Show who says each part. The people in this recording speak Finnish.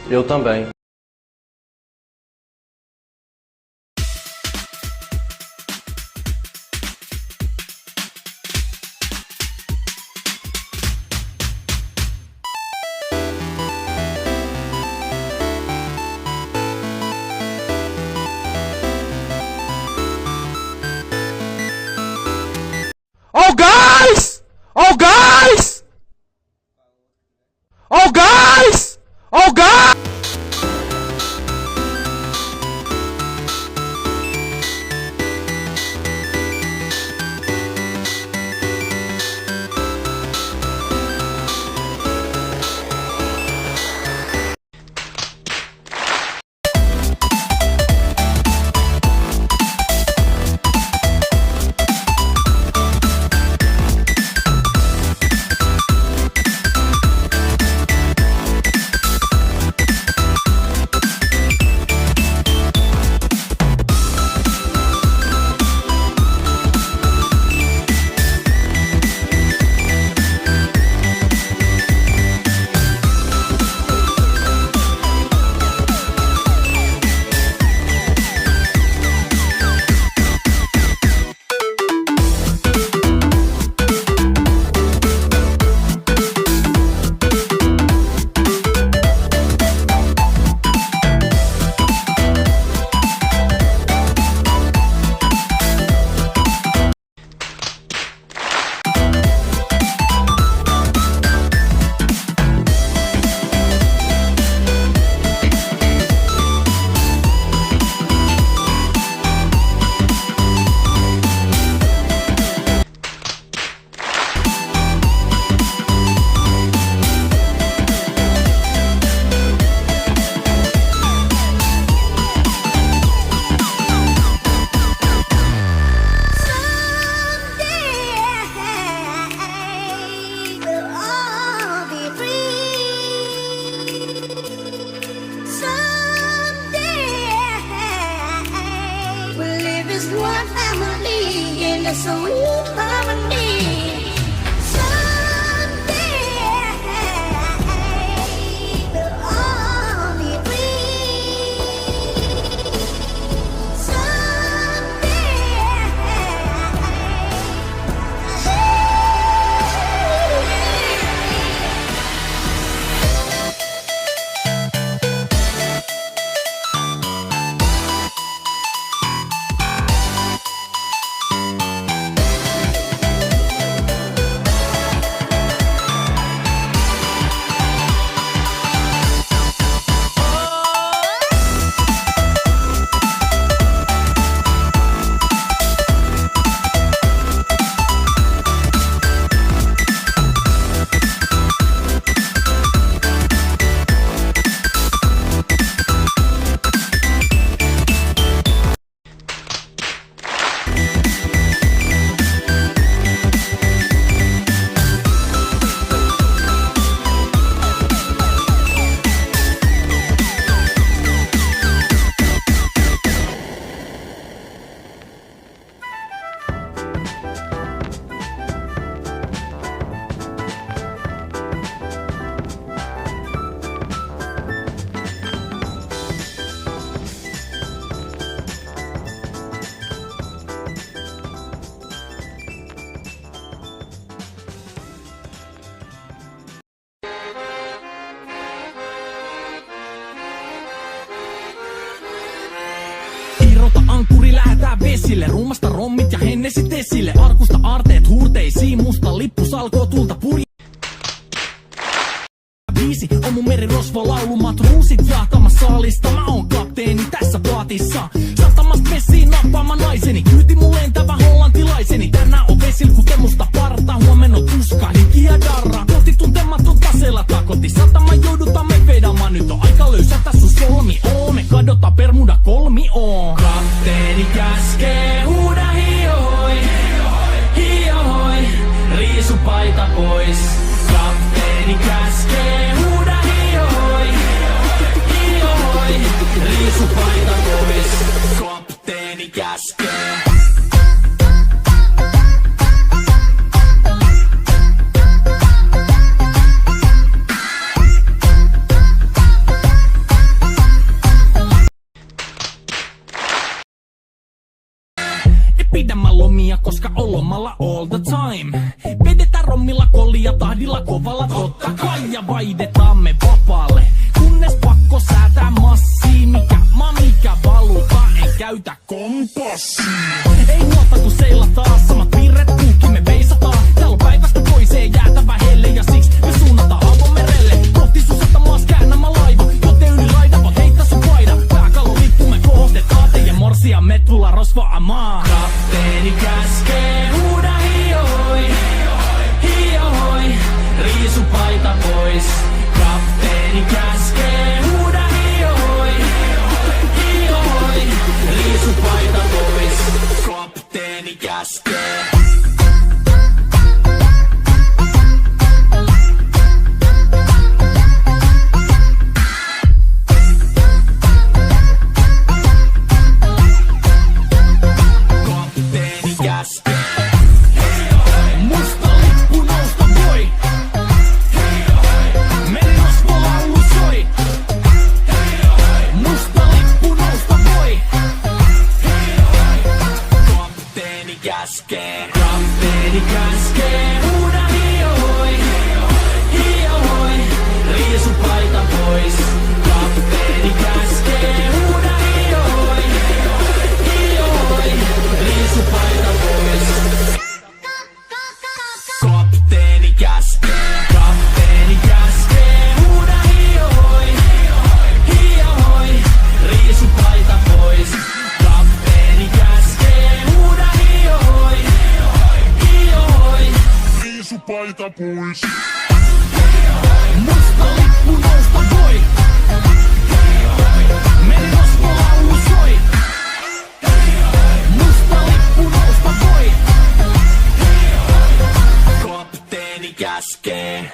Speaker 1: Eu também.
Speaker 2: Oh guys! Oh guys! Oh guys! Oh guys!
Speaker 3: One family in a sweet harmony. Someday we'll all be free.
Speaker 4: Irrota ankkuri, lähetään vesille. Ruumasta rommit ja hennesit esille. Arkusta aarteet huurteisiin. Musta lippu salkoo tulta purje. Viisi on mun merirosvo laulumat ruusit jahtamassa saalista. Mä oon kapteeni tässä paatissa. Satamasta messiin nappaama naiseni. Kyyti mun lentävä hollantilaiseni. Tänään on vesilku kemusta parta. Huomenna tuska, hiki ja darra. Kohti tuntematon taseella takoti. Satama joudutaan me vedamaan. Nyt on aika löysätä sun solmi. Me kadota Bermuda kolmioon. Kapteeni käskee huuda hiohoi. Hiohoi, riisu paita pois. Kapteeni käskee huuda hiohoi. Hiohoi, riisu paita pois. Kapteeni käskee. tahdilla kovalla totta kai ja vaihdetaamme vapaalle. Kunnes pakko säätää massiin, mikä valuta, en käytä kompassia. Ei huolta kun seilataan, samat piirret puhki me veisataan. Täällä on päivästä toiseen jäätävä helle ja siksi me suunnataan avomerelle. Kohti sun satamaas käännämä laiva, joten yli laita voit heittää sun paida. Pääkallon lippu me kohotetaan, teidän morsia me tulla rosvaamaan. Kapteeni käskee, huuda hiihoi, hiihoi, riisu paita pois. Kapteeni käskee, huuda hiihoi, hiihoi, riisu paita pois. Kapteeni käskee. Kapteeni käskee. Musta lippu nousta voi. Merirosvolaulu soi. Musta lippu nousta voi. Kapteeni käskee. Kapteeni käskee. Huuda hiihoi. Hiihoi. Riisu paita pois. Kapteeni käskee. Huuda hiihoi. Hiihoi. Riisu paita pois. Kapteeni käskee. Kapteeni käskee. Huuda hiihoi. Hiihoi. Riisu paita pois. Kapteeni käskee. Huuda hiihoi. Hiihoi. Riisu paita pois. Musta lippu nousta voi. Merirosvolaulu soi. Musta lippu nousta voi. Kapteeni käskee.